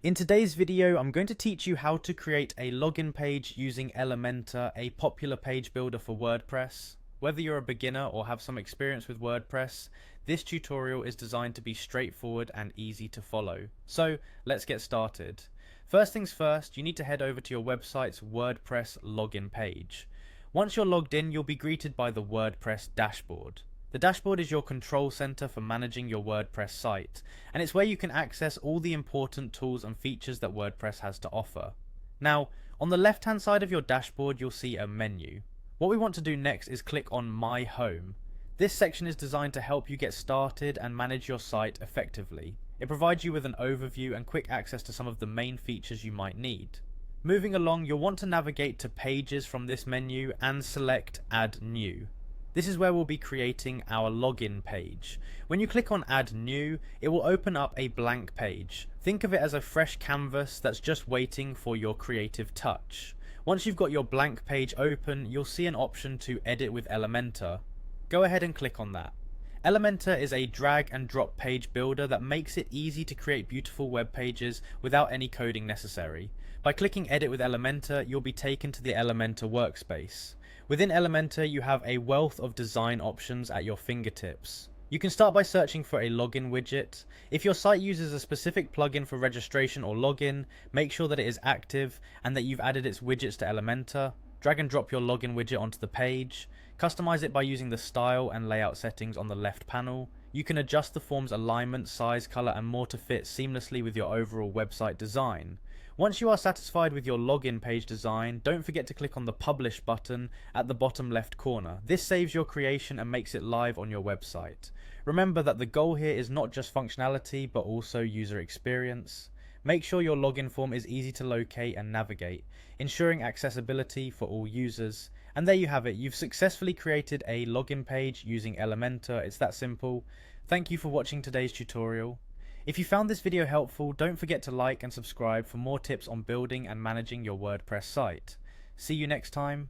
In today's video, I'm going to teach you how to create a login page using Elementor, a popular page builder for WordPress. Whether you're a beginner or have some experience with WordPress, this tutorial is designed to be straightforward and easy to follow. So let's get started. First things first, you need to head over to your website's WordPress login page. Once you're logged in, you'll be greeted by the WordPress dashboard. The dashboard is your control center for managing your WordPress site, and it's where you can access all the important tools and features that WordPress has to offer. Now, on the left hand side of your dashboard, you'll see a menu. What we want to do next is click on My Home. This section is designed to help you get started and manage your site effectively. It provides you with an overview and quick access to some of the main features you might need. Moving along, you'll want to navigate to Pages from this menu and select Add New. This is where we'll be creating our login page. When you click on Add New, it will open up a blank page. Think of it as a fresh canvas that's just waiting for your creative touch. Once you've got your blank page open, you'll see an option to edit with Elementor. Go ahead and click on that. Elementor is a drag and drop page builder that makes it easy to create beautiful web pages without any coding necessary. By clicking Edit with Elementor, you'll be taken to the Elementor workspace. Within Elementor, you have a wealth of design options at your fingertips. You can start by searching for a login widget. If your site uses a specific plugin for registration or login, make sure that it is active and that you've added its widgets to Elementor. Drag and drop your login widget onto the page. Customize it by using the style and layout settings on the left panel. You can adjust the form's alignment, size, color, and more to fit seamlessly with your overall website design. Once you are satisfied with your login page design, don't forget to click on the Publish button at the bottom left corner. This saves your creation and makes it live on your website. Remember that the goal here is not just functionality, but also user experience. Make sure your login form is easy to locate and navigate, ensuring accessibility for all users. And there you have it, you've successfully created a login page using Elementor. It's that simple. Thank you for watching today's tutorial. If you found this video helpful, don't forget to like and subscribe for more tips on building and managing your WordPress site. See you next time.